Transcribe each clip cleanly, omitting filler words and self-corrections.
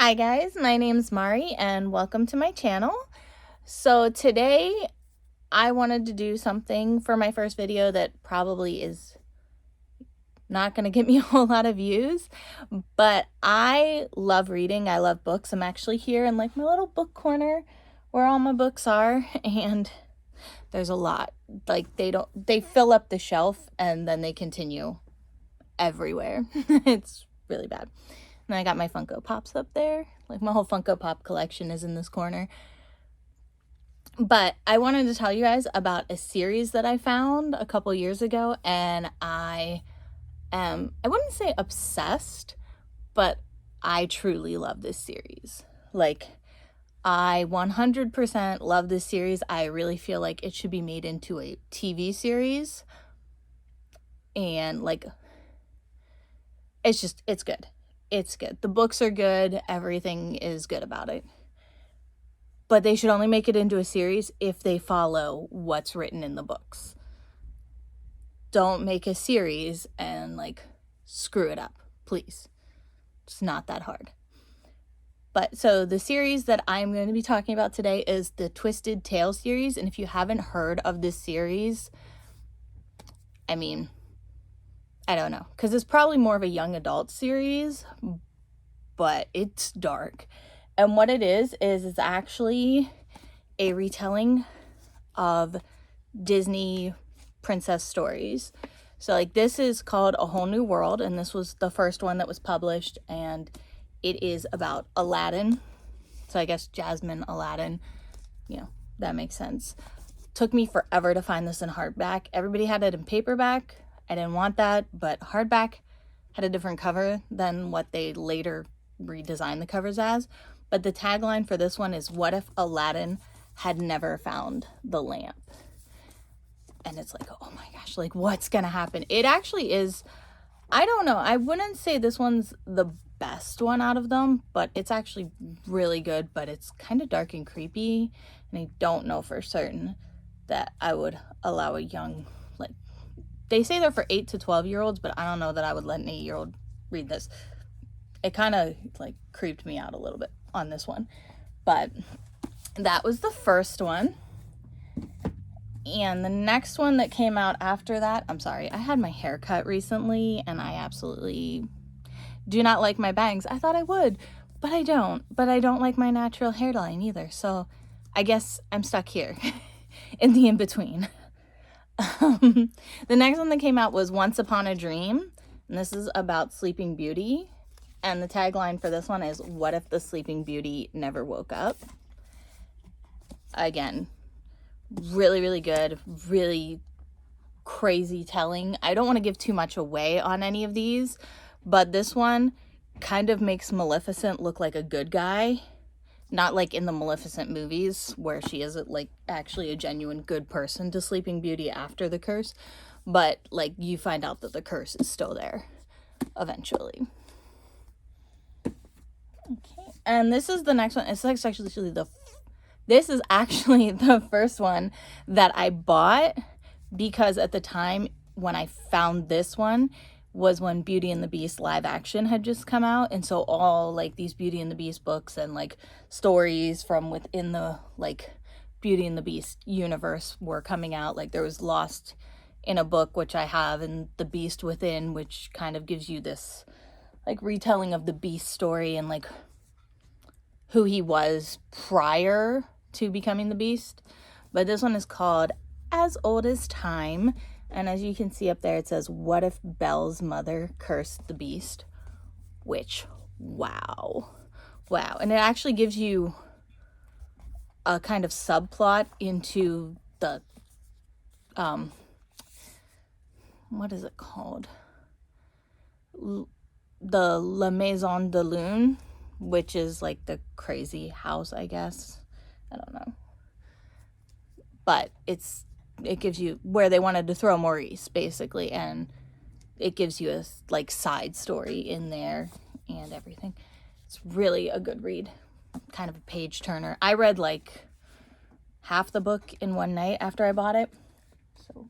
Hi guys, my name's Mari and welcome to my channel. So today I wanted to do something for my first video that probably is not going to get me a whole lot of views, but I love reading. I love books. I'm actually here in like my little book corner where all my books are, and there's a lot. Like they fill up the shelf and then they continue everywhere. It's really bad. And I got my Funko Pops up there. Like my whole Funko Pop collection is in this corner. But I wanted to tell you guys about a series that I found a couple years ago, and I wouldn't say obsessed, but I truly love this series. Like, I 100% love this series. I really feel like it should be made into a TV series. And like, it's good. It's good. The books are good. Everything is good about it. But they should only make it into a series if they follow what's written in the books. Don't make a series and like screw it up, please. It's not that hard. But so the series that I'm going to be talking about today is the Twisted Tale series. And if you haven't heard of this series, I mean, I don't know, because it's probably more of a young adult series, but it's dark. And what it is it's actually a retelling of Disney princess stories. So like this is called A Whole New World, and this was the first one that was published, and it is about Aladdin. So I guess Jasmine Aladdin, you know, that makes sense. Took me forever to find this in hardback. Everybody had it in paperback. I didn't want that, but hardback had a different cover than what they later redesigned the covers as. But the tagline for this one is, "What if Aladdin had never found the lamp?" And it's like, oh my gosh, like what's gonna happen? It actually is, I don't know, I wouldn't say this one's the best one out of them, but it's actually really good, but it's kind of dark and creepy, and I don't know for certain that I would allow a young, like, they say they're for 8 to 12-year-olds, but I don't know that I would let an 8-year-old read this. It kind of like creeped me out a little bit on this one. But that was the first one. And the next one that came out after that, I'm sorry, I had my hair cut recently and I absolutely do not like my bangs. I thought I would, but I don't. But I don't like my natural hairline either. So I guess I'm stuck here in the in-between. The next one that came out was Once Upon a Dream, and this is about Sleeping Beauty, and the tagline for this one is, "What if the Sleeping Beauty never woke up?" Again, really, really good, really crazy telling. I don't want to give too much away on any of these, but this one kind of makes Maleficent look like a good guy. Not like in the Maleficent movies where she is like actually a genuine good person to Sleeping Beauty after the curse, but like you find out that the curse is still there eventually. Okay, and this is the next one. This is actually the first one that I bought, because at the time when I found this one was when Beauty and the Beast live action had just come out, and so all like these Beauty and the Beast books and like stories from within the like Beauty and the Beast universe were coming out. Like there was Lost in a Book, which I have, and The Beast Within, which kind of gives you this like retelling of the Beast story and like who he was prior to becoming the Beast. But this one is called As Old as Time. And as you can see up there, it says, "What if Belle's mother cursed the Beast?" Which, wow. Wow. And it actually gives you a kind of subplot into the, what is it called? The La Maison de Lune, which is like the crazy house, I guess. I don't know. But it gives you where they wanted to throw Maurice, basically, and it gives you a like side story in there and everything. It's really a good read, kind of a page turner. I read like half the book in one night after I bought it, so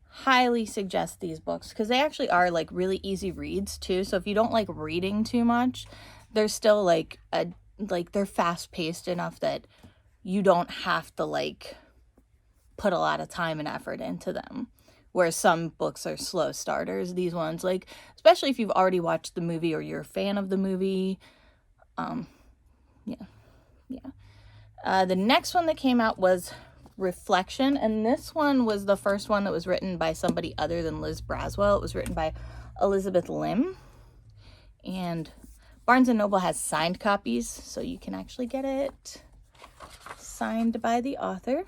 highly suggest these books because they actually are like really easy reads too. So if you don't like reading too much, they're still like they're fast paced enough that you don't have to like put a lot of time and effort into them. Whereas some books are slow starters. These ones, like, especially if you've already watched the movie or you're a fan of the movie. The next one that came out was Reflection, and this one was the first one that was written by somebody other than Liz Braswell. It was written by Elizabeth Lim, and Barnes & Noble has signed copies, so you can actually get it signed by the author,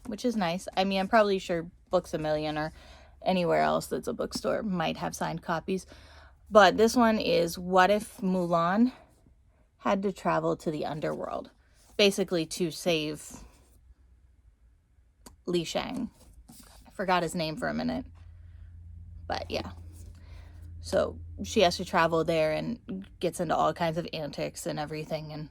which is nice. I mean, I'm probably sure Books A Million or anywhere else that's a bookstore might have signed copies, but this one is What If Mulan Had to Travel to the Underworld, basically to save Li Shang. I forgot his name for a minute, but yeah. So she has to travel there and gets into all kinds of antics and everything, and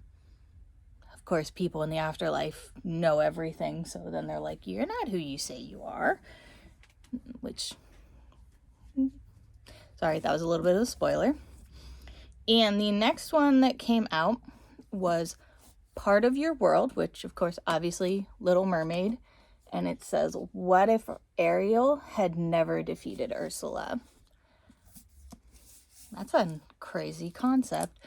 of course people in the afterlife know everything, so then they're like, you're not who you say you are, which, sorry, that was a little bit of a spoiler. And the next one that came out was Part of Your World, which of course obviously Little Mermaid, and it says, what if Ariel had never defeated Ursula? That's a crazy concept,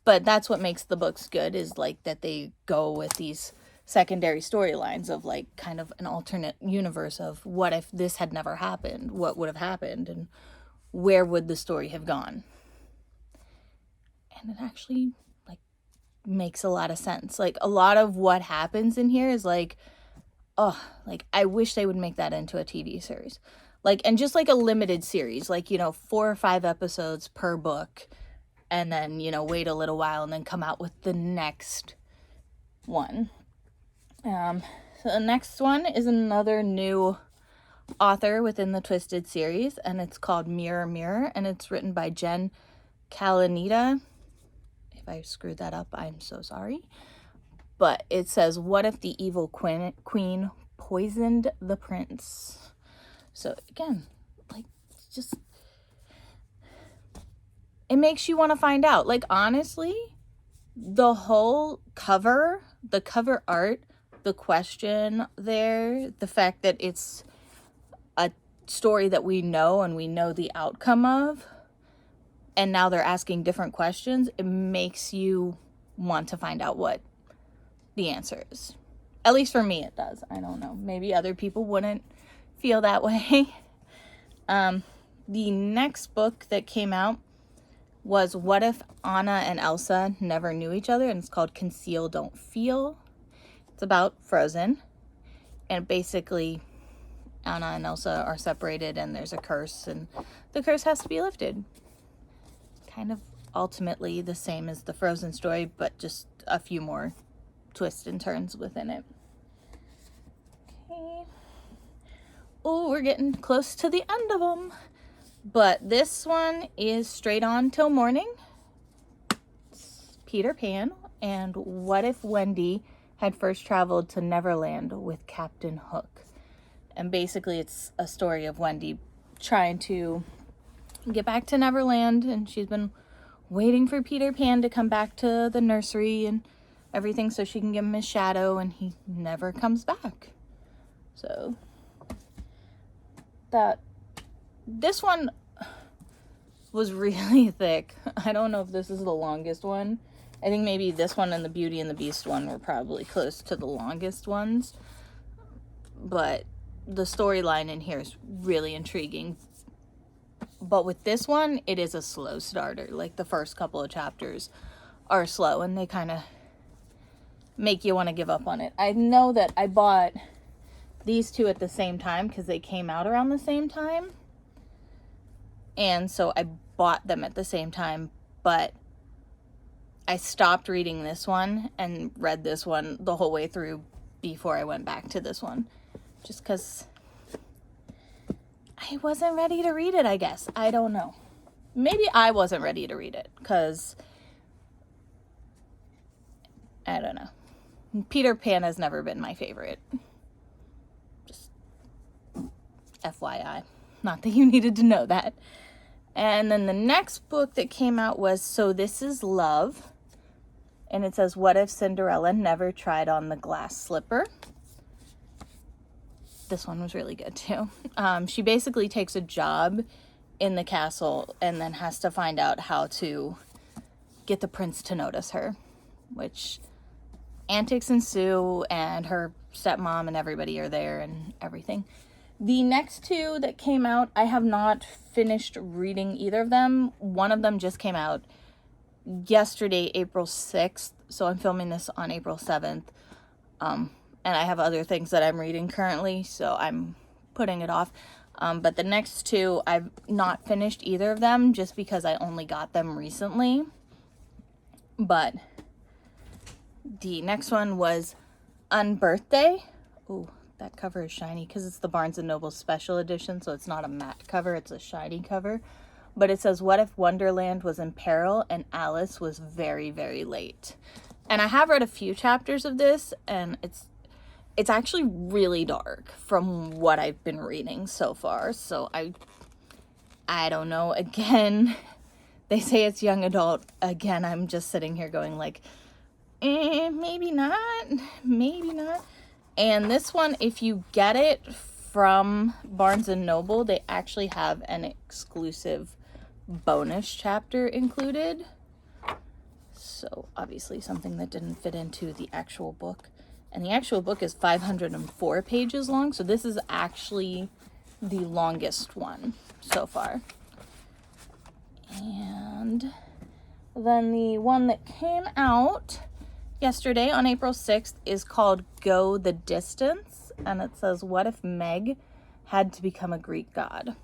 but that's what makes the books good, is like that they go with these secondary storylines of like kind of an alternate universe of what if this had never happened, what would have happened, and where would the story have gone. And it actually like makes a lot of sense. Like a lot of what happens in here is like, oh, like I wish they would make that into a TV series. Like, and just like a limited series, like, 4 or 5 episodes per book, and then, wait a little while and then come out with the next one. So the next one is another new author within the Twisted series, and it's called Mirror Mirror, and it's written by Jen Kalanita. If I screwed that up, I'm so sorry. But it says, what if the evil queen poisoned the prince? So again, like, just, it makes you want to find out. Like, honestly, the whole cover, the cover art, the question there, the fact that it's a story that we know and we know the outcome of, and now they're asking different questions, it makes you want to find out what the answer is. At least for me it does. I don't know. Maybe other people wouldn't feel that way. The next book that came out was What If Anna and Elsa Never Knew Each Other, and it's called Conceal Don't Feel. It's about Frozen, and basically Anna and Elsa are separated and there's a curse, and the curse has to be lifted. Kind of ultimately the same as the Frozen story, but just a few more twists and turns within it. Okay. Oh, we're getting close to the end of them. But this one is Straight On Till Morning. It's Peter Pan. And What If Wendy had first traveled to Neverland with Captain Hook? And basically it's a story of Wendy trying to get back to Neverland, and she's been waiting for Peter Pan to come back to the nursery and everything so she can give him his shadow, and he never comes back. So this one was really thick. I don't know if this is the longest one. I think maybe this one and the Beauty and the Beast one were probably close to the longest ones, but the storyline in here is really intriguing. But with this one, it is a slow starter. Like, the first couple of chapters are slow, and they kind of make you want to give up on it. I know that I bought these two at the same time because they came out around the same time. And so I bought them at the same time, but I stopped reading this one and read this one the whole way through before I went back to this one. Just because I wasn't ready to read it, I guess. I don't know. Maybe I wasn't ready to read it because I don't know. Peter Pan has never been my favorite. Just FYI. Not that you needed to know that. And then the next book that came out was So This Is Love. And it says, what if Cinderella never tried on the glass slipper? This one was really good too. She basically takes a job in the castle and then has to find out how to get the prince to notice her, which antics ensue, and her stepmom and everybody are there and everything. The next two that came out, I have not finished reading either of them. One of them just came out yesterday, April 6th, so I'm filming this on April 7th. And I have other things that I'm reading currently, so I'm putting it off. But the next two, I've not finished either of them just because I only got them recently. But the next one was Unbirthday. Ooh, that cover is shiny because it's the Barnes & Noble special edition, so it's not a matte cover, it's a shiny cover. But it says, what if Wonderland was in peril and Alice was very, very late? And I have read a few chapters of this, and it's actually really dark from what I've been reading so far. So I don't know. Again, they say it's young adult. Again, I'm just sitting here going like, maybe not, maybe not. And this one, if you get it from Barnes & Noble, they actually have an exclusive bonus chapter included. So obviously something that didn't fit into the actual book. And the actual book is 504 pages long, so this is actually the longest one so far. And then the one that came out yesterday on April 6th is called Go the Distance, and it says, what if Meg had to become a Greek god?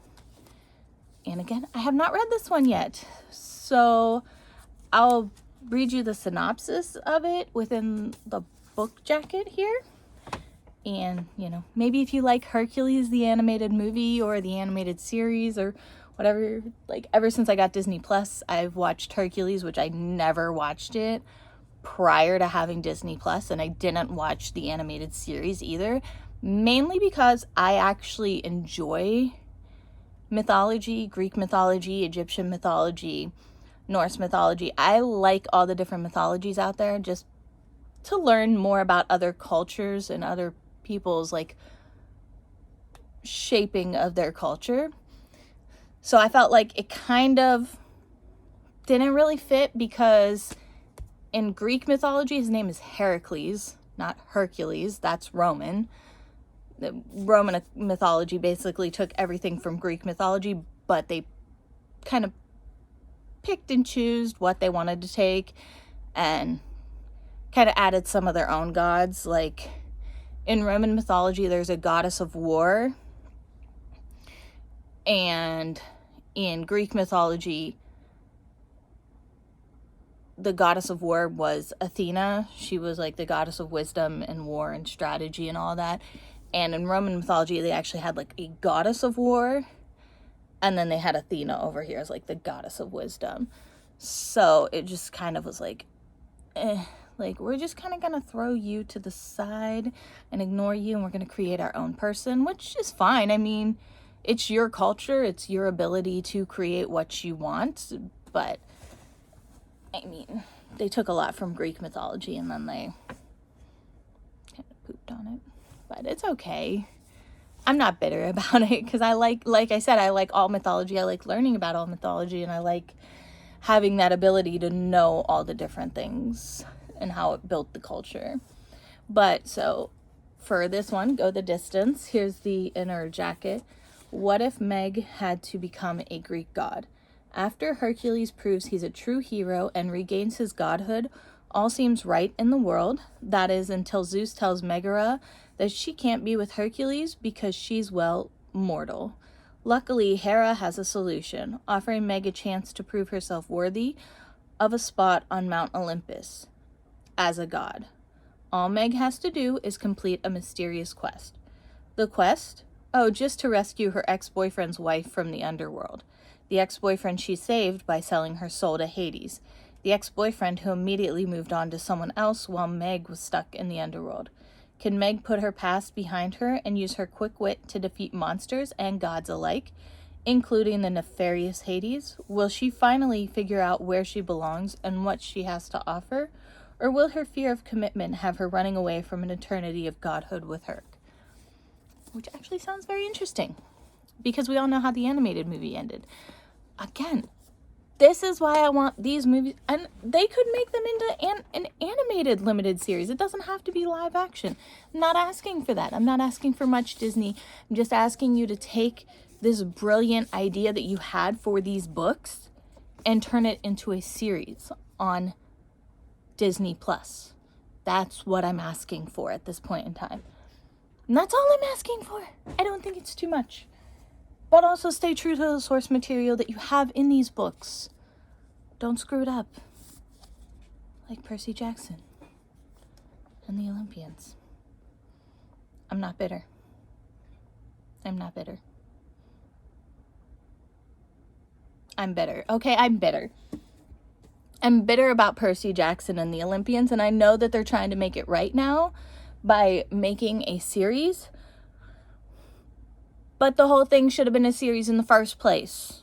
And again, I have not read this one yet, so I'll read you the synopsis of it within the book jacket here. And, you know, maybe if you like Hercules, the animated movie, or the animated series, or whatever, like, ever since I got Disney Plus, I've watched Hercules, which I never watched it prior to having Disney Plus, and I didn't watch the animated series either, mainly because I actually enjoy mythology, Greek mythology, Egyptian mythology, Norse mythology. I like all the different mythologies out there just to learn more about other cultures and other people's like shaping of their culture. So I felt like it kind of didn't really fit because in Greek mythology, his name is Heracles, not Hercules. That's Roman. The Roman mythology basically took everything from Greek mythology, but they kind of picked and chose what they wanted to take and kind of added some of their own gods. Like in Roman mythology, there's a goddess of war. And in Greek mythology, the goddess of war was Athena. She was like the goddess of wisdom and war and strategy and all that. And in Roman mythology, they actually had like a goddess of war. And then they had Athena over here as like the goddess of wisdom. So it just kind of was like, like we're just kind of going to throw you to the side and ignore you. And we're going to create our own person, which is fine. I mean, it's your culture. It's your ability to create what you want. But I mean, they took a lot from Greek mythology and then they kind of pooped on it. But it's okay. I'm not bitter about it because I like I said, I like all mythology. I like learning about all mythology, and I like having that ability to know all the different things and how it built the culture. But so for this one, Go the Distance, here's the inner jacket. What if Meg had to become a Greek god? After Hercules proves he's a true hero and regains his godhood, all seems right in the world. That is, until Zeus tells Megara that she can't be with Hercules because she's, well, mortal. Luckily, Hera has a solution, offering Meg a chance to prove herself worthy of a spot on Mount Olympus as a god. All Meg has to do is complete a mysterious quest. The quest? Oh, just to rescue her ex-boyfriend's wife from the underworld. The ex-boyfriend she saved by selling her soul to Hades. The ex-boyfriend who immediately moved on to someone else while Meg was stuck in the underworld. Can Meg put her past behind her and use her quick wit to defeat monsters and gods alike, including the nefarious Hades? Will she finally figure out where she belongs and what she has to offer? Or will her fear of commitment have her running away from an eternity of godhood with her? Which actually sounds very interesting, because we all know how the animated movie ended. Again, this is why I want these movies, and they could make them into an animated limited series. It doesn't have to be live action. I'm not asking for that. I'm not asking for much, Disney. I'm just asking you to take this brilliant idea that you had for these books and turn it into a series on Disney Plus. That's what I'm asking for at this point in time. And that's all I'm asking for. I don't think it's too much. But also stay true to the source material that you have in these books. Don't screw it up. Like Percy Jackson and the Olympians. I'm not bitter. I'm not bitter. I'm bitter. Okay, I'm bitter. I'm bitter about Percy Jackson and the Olympians, and I know that they're trying to make it right now by making a series. But the whole thing should have been a series in the first place.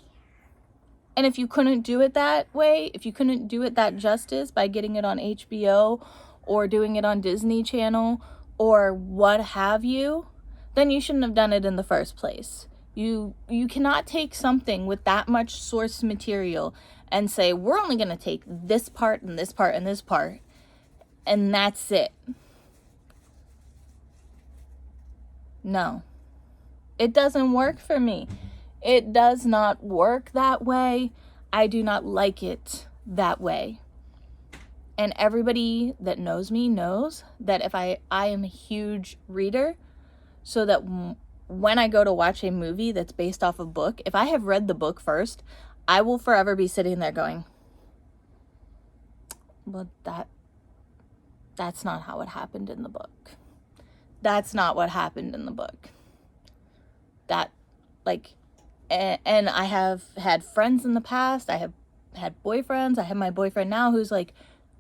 And if you couldn't do it that way, if you couldn't do it that justice by getting it on HBO or doing it on Disney Channel or what have you, then you shouldn't have done it in the first place. You cannot take something with that much source material and say, we're only going to take this part and this part and this part, and that's it. No. It doesn't work for me. It does not work that way. I do not like it that way. And everybody that knows me knows that if I am a huge reader, so that when I go to watch a movie that's based off a book, if I have read the book first, I will forever be sitting there going, well, that's not how it happened in the book. That's not what happened in the book. And I have had friends in the past. I have had boyfriends. I have my boyfriend now who's like,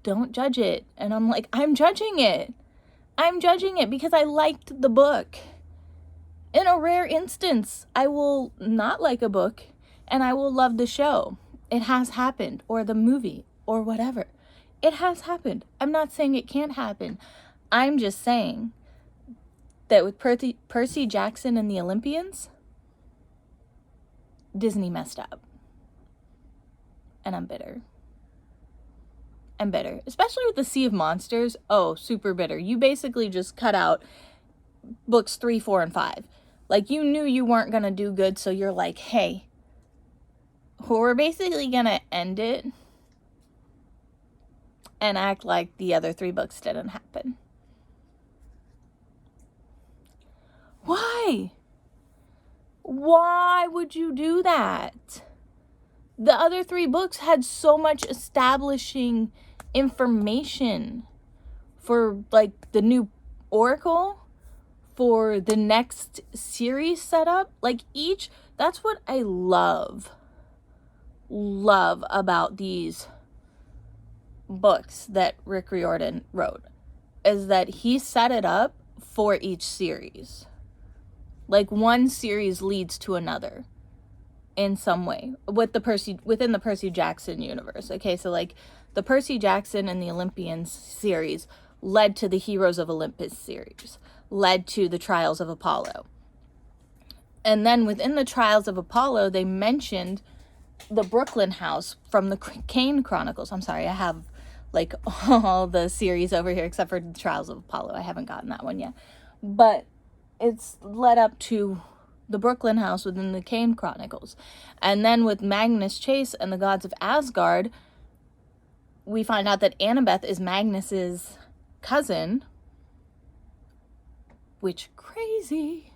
don't judge it. And I'm like, I'm judging it. I'm judging it because I liked the book. In a rare instance, I will not like a book and I will love the show. It has happened, or the movie, or whatever. It has happened. I'm not saying it can't happen. I'm just saying that with Percy Jackson and the Olympians, Disney messed up. And I'm bitter. I'm bitter. Especially with the Sea of Monsters. Oh, super bitter. You basically just cut out books 3, 4, and 5. Like, you knew you weren't going to do good, so you're like, hey, we're basically going to end it and act like the other 3 books didn't happen. Why? Why would you do that? The other 3 books had so much establishing information for, like, the new Oracle, for the next series setup. Like, that's what I love about these books that Rick Riordan wrote, is that he set it up for each series. Like, one series leads to another in some way within the Percy Jackson universe. Okay, so like the Percy Jackson and the Olympians series led to the Heroes of Olympus series, led to the Trials of Apollo. And then within the Trials of Apollo, they mentioned the Brooklyn house from the Kane Chronicles. I'm sorry, I have like all the series over here except for the Trials of Apollo. I haven't gotten that one yet. But it's led up to the Brooklyn house within the Kane Chronicles. And then with Magnus Chase and the Gods of Asgard, we find out that Annabeth is Magnus's cousin, which crazy.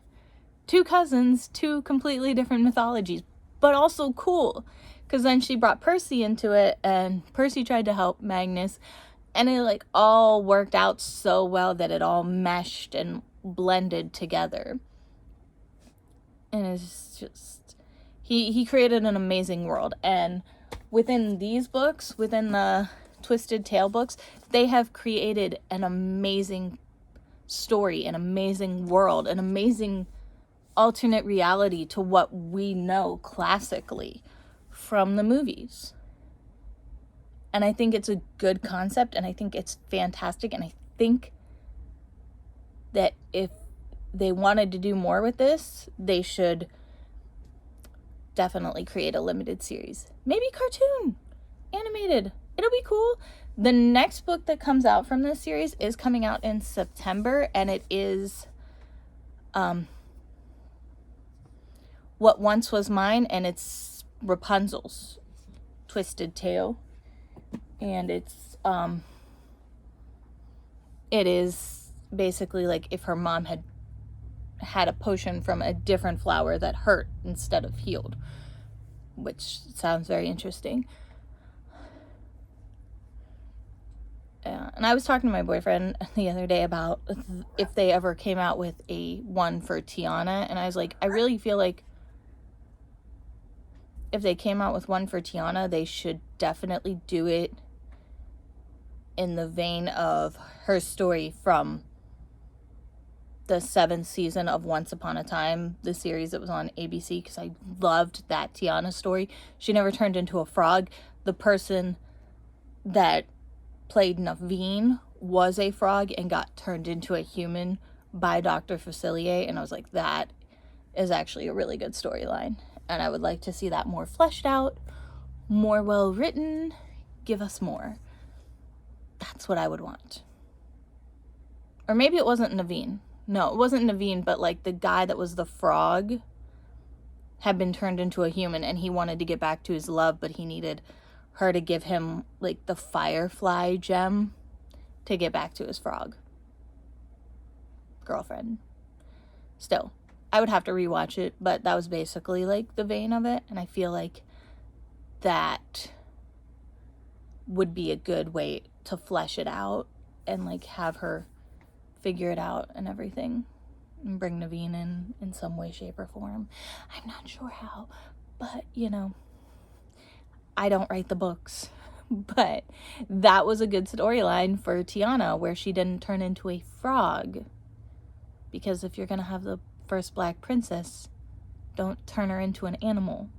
2 cousins, 2 completely different mythologies, but also cool, because then she brought Percy into it, and Percy tried to help Magnus, and it like all worked out so well that it all meshed and blended together. And it's just, he created an amazing world. And within these books, within the Twisted Tale books, they have created an amazing story, an amazing world, an amazing alternate reality to what we know classically from the movies. And I think it's a good concept, and I think it's fantastic, and I think that if they wanted to do more with this, they should definitely create a limited series. Maybe cartoon, animated. It'll be cool. The next book that comes out from this series is coming out in September, and it is What Once Was Mine, and it's Rapunzel's twisted tale. And it is basically like if her mom had a potion from a different flower that hurt instead of healed, which sounds very interesting. And I was talking to my boyfriend the other day about if they ever came out with a one for Tiana, and I was like, I really feel like if they came out with one for Tiana, they should definitely do it in the vein of her story from the 7th season of Once Upon a Time, the series that was on ABC, because I loved that Tiana story. She never turned into a frog. The person that played Naveen was a frog and got turned into a human by Dr. Facilier, and I was like, that is actually a really good storyline, and I would like to see that more fleshed out, more well written. Give us more. That's what I would want. Or maybe it wasn't Naveen. No, it wasn't Naveen, but like the guy that was the frog had been turned into a human, and he wanted to get back to his love, but he needed her to give him like the firefly gem to get back to his frog girlfriend. Still, I would have to rewatch it, but that was basically like the vein of it, and I feel like that would be a good way to flesh it out and like have her figure it out and everything, and bring Naveen in some way, shape, or form. I'm not sure how, but you know, I don't write the books. But that was a good storyline for Tiana, where she didn't turn into a frog. Because if you're gonna have the first black princess, don't turn her into an animal.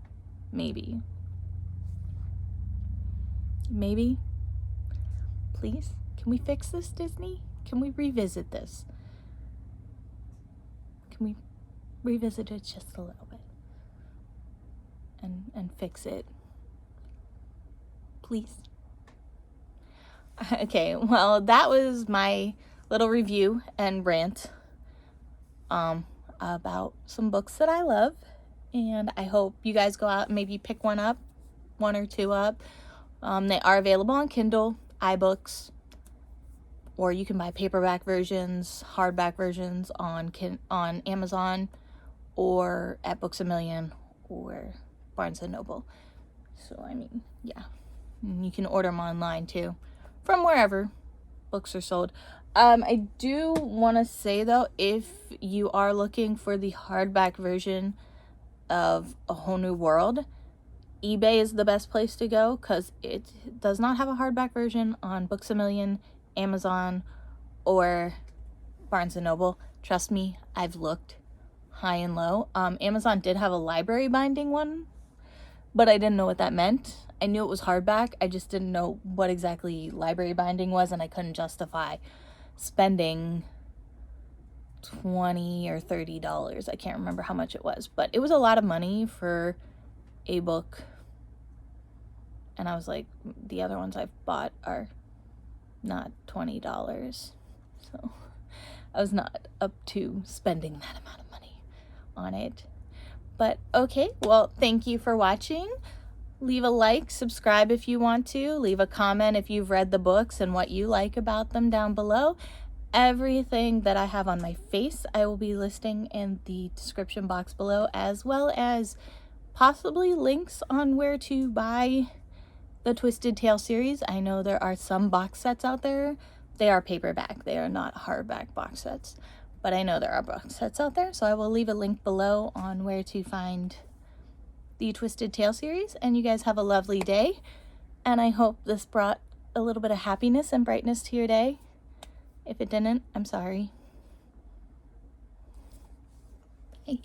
Maybe. Maybe? Please? Can we fix this, Disney? Can we revisit this? Can we revisit it just a little bit? And fix it? Please? Okay, well, that was my little review and rant about some books that I love. And I hope you guys go out and maybe pick one up, one or two up. They are available on Kindle, iBooks, or you can buy paperback versions, hardback versions on Amazon, or at Books A Million, or Barnes & Noble. So, I mean, yeah. And you can order them online, too, from wherever books are sold. I do want to say, though, if you are looking for the hardback version of A Whole New World, eBay is the best place to go, because it does not have a hardback version on Books A Million, Amazon, or Barnes & Noble. Trust me, I've looked high and low. Amazon did have a library binding one, but I didn't know what that meant. I knew it was hardback. I just didn't know what exactly library binding was, and I couldn't justify spending $20 or $30. I can't remember how much it was, but it was a lot of money for a book. And I was like, the other ones I've bought are not $20. So I was not up to spending that amount of money on it. But okay, well, thank you for watching. Leave a like, subscribe if you want to. Leave a comment if you've read the books and what you like about them down below. Everything that I have on my face, I will be listing in the description box below, as well as possibly links on where to buy the Twisted Tale series. I know there are some box sets out there. They are paperback. They are not hardback box sets. But I know there are box sets out there, so I will leave a link below on where to find the Twisted Tale series. And you guys have a lovely day. And I hope this brought a little bit of happiness and brightness to your day. If it didn't, I'm sorry. Hey.